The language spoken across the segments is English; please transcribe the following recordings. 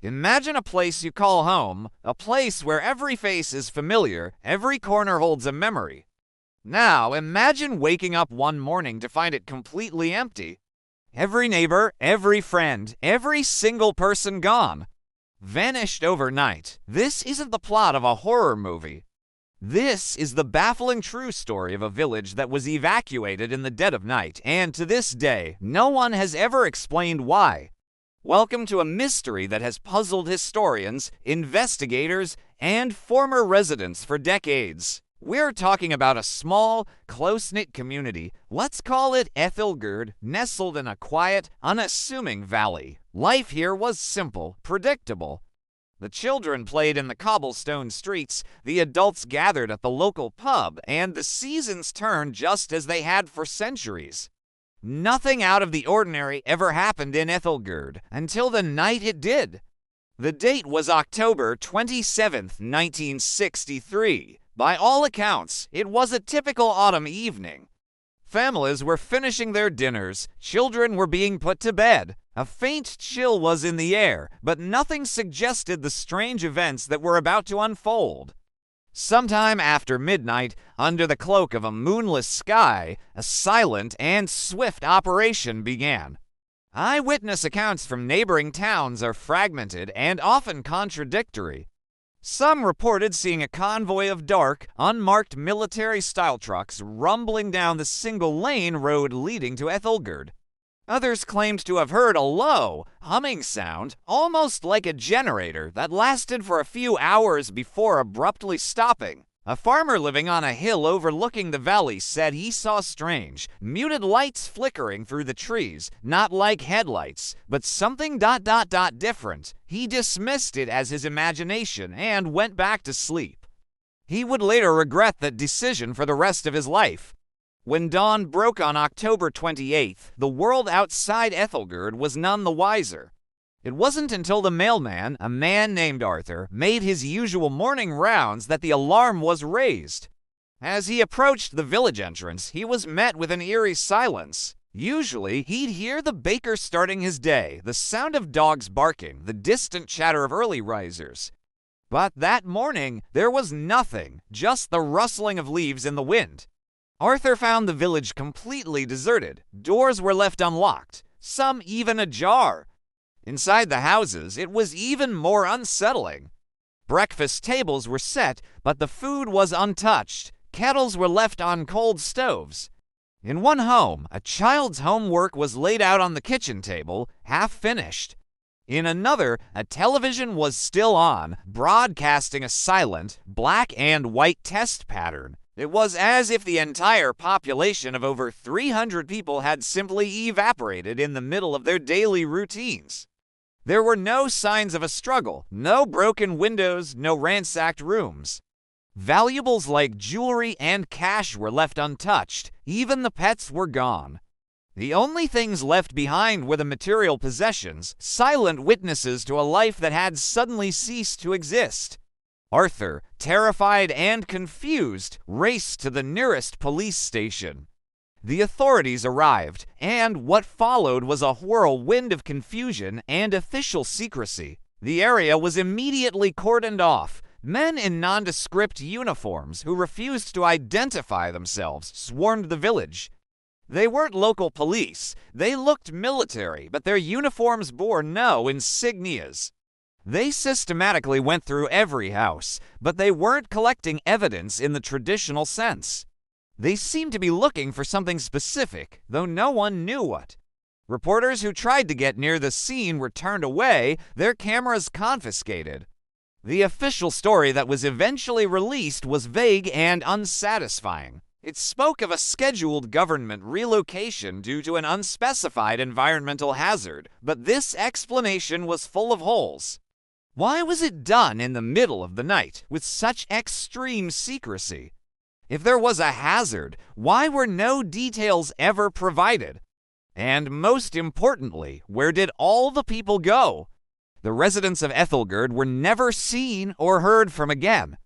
Imagine a place you call home, a place where every face is familiar, every corner holds a memory. Now, imagine waking up one morning to find it completely empty. Every neighbor, every friend, every single person gone. Vanished overnight. This isn't the plot of a horror movie. This is the baffling true story of a village that was evacuated in the dead of night, and to this day, no one has ever explained why. Welcome to a mystery that has puzzled historians, investigators, and former residents for decades. We're talking about a small, close-knit community, let's call it Ethelgerd, nestled in a quiet, unassuming valley. Life here was simple, predictable. The children played in the cobblestone streets, the adults gathered at the local pub, and the seasons turned just as they had for centuries. Nothing out of the ordinary ever happened in Ethelgerd until the night it did. The date was October 27th, 1963. By all accounts, it was a typical autumn evening. Families were finishing their dinners, children were being put to bed. A faint chill was in the air, but nothing suggested the strange events that were about to unfold. Sometime after midnight, under the cloak of a moonless sky, a silent and swift operation began. Eyewitness accounts from neighboring towns are fragmented and often contradictory. Some reported seeing a convoy of dark, unmarked military-style trucks rumbling down the single-lane road leading to Ethelgerd. Others claimed to have heard a low, humming sound, almost like a generator, that lasted for a few hours before abruptly stopping. A farmer living on a hill overlooking the valley said he saw strange, muted lights flickering through the trees, not like headlights, but something different. He dismissed it as his imagination and went back to sleep. He would later regret that decision for the rest of his life. When dawn broke on October 28th, the world outside Ethelgerd was none the wiser. It wasn't until the mailman, a man named Arthur, made his usual morning rounds that the alarm was raised. As he approached the village entrance, he was met with an eerie silence. Usually, he'd hear the baker starting his day, the sound of dogs barking, the distant chatter of early risers. But that morning, there was nothing, just the rustling of leaves in the wind. Arthur found the village completely deserted. Doors were left unlocked, some even ajar. Inside the houses, it was even more unsettling. Breakfast tables were set, but the food was untouched. Kettles were left on cold stoves. In one home, a child's homework was laid out on the kitchen table, half finished. In another, a television was still on, broadcasting a silent, black and white test pattern. It was as if the entire population of over 300 people had simply evaporated in the middle of their daily routines. There were no signs of a struggle, no broken windows, no ransacked rooms. Valuables like jewelry and cash were left untouched. Even the pets were gone. The only things left behind were the material possessions, silent witnesses to a life that had suddenly ceased to exist. Arthur, terrified and confused, raced to the nearest police station. The authorities arrived, and what followed was a whirlwind of confusion and official secrecy. The area was immediately cordoned off. Men in nondescript uniforms who refused to identify themselves swarmed the village. They weren't local police. They looked military, but their uniforms bore no insignias. They systematically went through every house, but they weren't collecting evidence in the traditional sense. They seemed to be looking for something specific, though no one knew what. Reporters who tried to get near the scene were turned away, their cameras confiscated. The official story that was eventually released was vague and unsatisfying. It spoke of a scheduled government relocation due to an unspecified environmental hazard, but this explanation was full of holes. Why was it done in the middle of the night with such extreme secrecy? If there was a hazard, why were no details ever provided? And most importantly, where did all the people go? The residents of Ethelgerd were never seen or heard from again.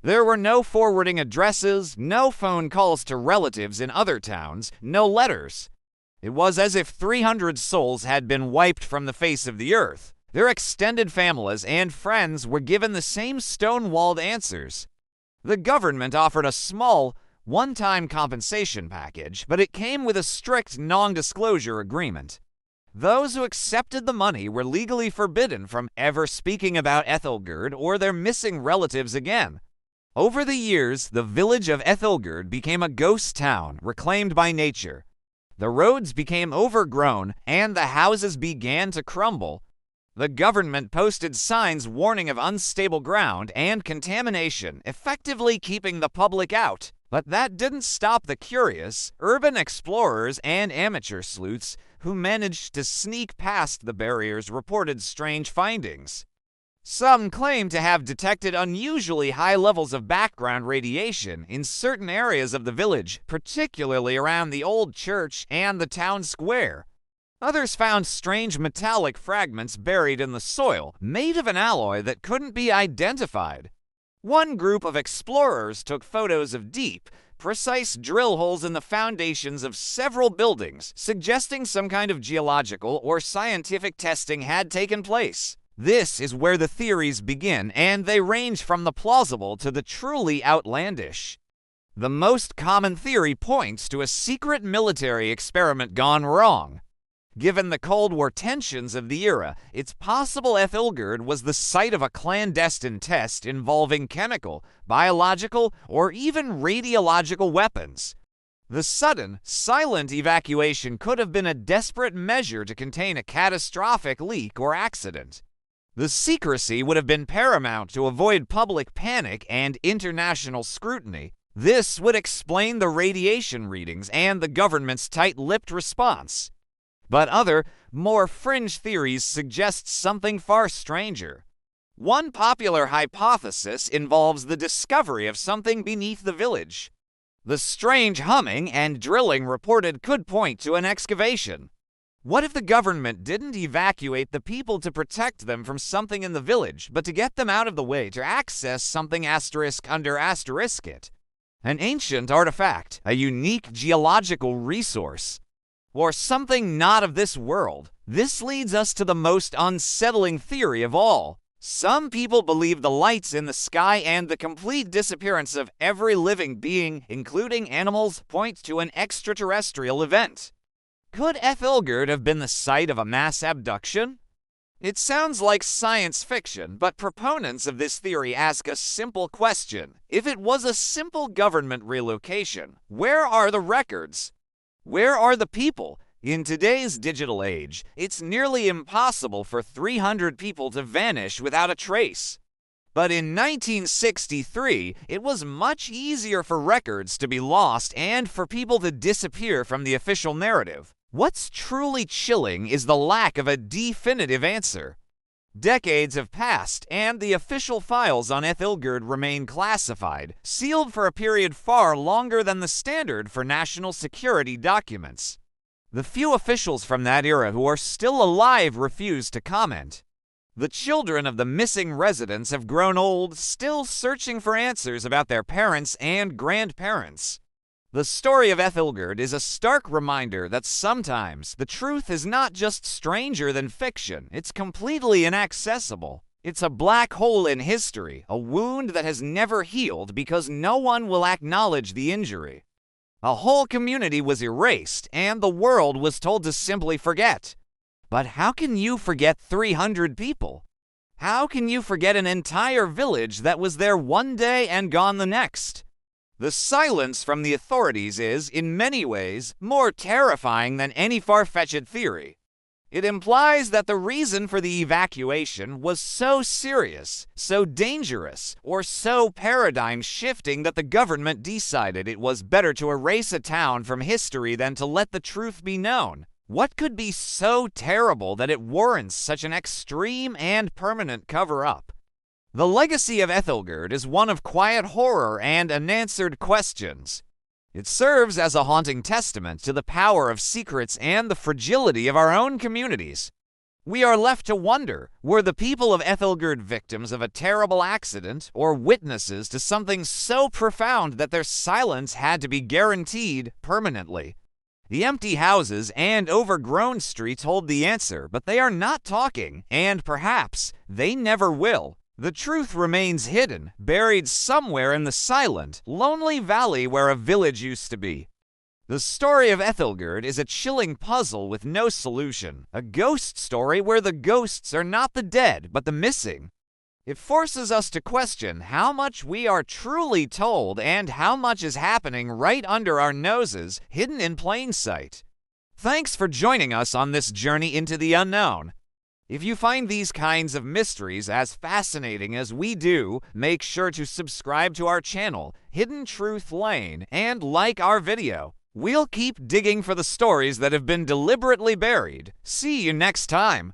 There were no forwarding addresses, no phone calls to relatives in other towns, no letters. It was as if 300 souls had been wiped from the face of the earth. Their extended families and friends were given the same stone-walled answers. The government offered a small, one-time compensation package, but it came with a strict non-disclosure agreement. Those who accepted the money were legally forbidden from ever speaking about Ethelgerd or their missing relatives again. Over the years, the village of Ethelgerd became a ghost town reclaimed by nature. The roads became overgrown and the houses began to crumble. The government posted signs warning of unstable ground and contamination, effectively keeping the public out. But that didn't stop the curious, urban explorers and amateur sleuths who managed to sneak past the barriers reported strange findings. Some claim to have detected unusually high levels of background radiation in certain areas of the village, particularly around the old church and the town square. Others found strange metallic fragments buried in the soil, made of an alloy that couldn't be identified. One group of explorers took photos of deep, precise drill holes in the foundations of several buildings, suggesting some kind of geological or scientific testing had taken place. This is where the theories begin, and they range from the plausible to the truly outlandish. The most common theory points to a secret military experiment gone wrong. Given the Cold War tensions of the era, it's possible Ethelgerd was the site of a clandestine test involving chemical, biological, or even radiological weapons. The sudden, silent evacuation could have been a desperate measure to contain a catastrophic leak or accident. The secrecy would have been paramount to avoid public panic and international scrutiny. This would explain the radiation readings and the government's tight-lipped response. But other, more fringe theories suggest something far stranger. One popular hypothesis involves the discovery of something beneath the village. The strange humming and drilling reported could point to an excavation. What if the government didn't evacuate the people to protect them from something in the village, but to get them out of the way to access something under it? An ancient artifact, a unique geological resource, or something not of this world. This leads us to the most unsettling theory of all. Some people believe the lights in the sky and the complete disappearance of every living being, including animals, point to an extraterrestrial event. Could Ethelgerd have been the site of a mass abduction? It sounds like science fiction, but proponents of this theory ask a simple question. If it was a simple government relocation, where are the records? Where are the people? In today's digital age, it's nearly impossible for 300 people to vanish without a trace. But in 1963, it was much easier for records to be lost and for people to disappear from the official narrative. What's truly chilling is the lack of a definitive answer. Decades have passed, and the official files on Ethelgerd remain classified, sealed for a period far longer than the standard for national security documents. The few officials from that era who are still alive refuse to comment. The children of the missing residents have grown old, still searching for answers about their parents and grandparents. The story of Ethelgerd is a stark reminder that sometimes the truth is not just stranger than fiction, it's completely inaccessible. It's a black hole in history, a wound that has never healed because no one will acknowledge the injury. A whole community was erased, and the world was told to simply forget. But how can you forget 300 people? How can you forget an entire village that was there one day and gone the next? The silence from the authorities is, in many ways, more terrifying than any far-fetched theory. It implies that the reason for the evacuation was so serious, so dangerous, or so paradigm-shifting that the government decided it was better to erase a town from history than to let the truth be known. What could be so terrible that it warrants such an extreme and permanent cover-up? The legacy of Ethelgerd is one of quiet horror and unanswered questions. It serves as a haunting testament to the power of secrets and the fragility of our own communities. We are left to wonder, were the people of Ethelgerd victims of a terrible accident or witnesses to something so profound that their silence had to be guaranteed permanently? The empty houses and overgrown streets hold the answer, but they are not talking, and perhaps they never will. The truth remains hidden, buried somewhere in the silent, lonely valley where a village used to be. The story of Ethelgerd is a chilling puzzle with no solution, a ghost story where the ghosts are not the dead, but the missing. It forces us to question how much we are truly told and how much is happening right under our noses, hidden in plain sight. Thanks for joining us on this journey into the unknown. If you find these kinds of mysteries as fascinating as we do, make sure to subscribe to our channel, Hidden Truth Lane, and like our video. We'll keep digging for the stories that have been deliberately buried. See you next time.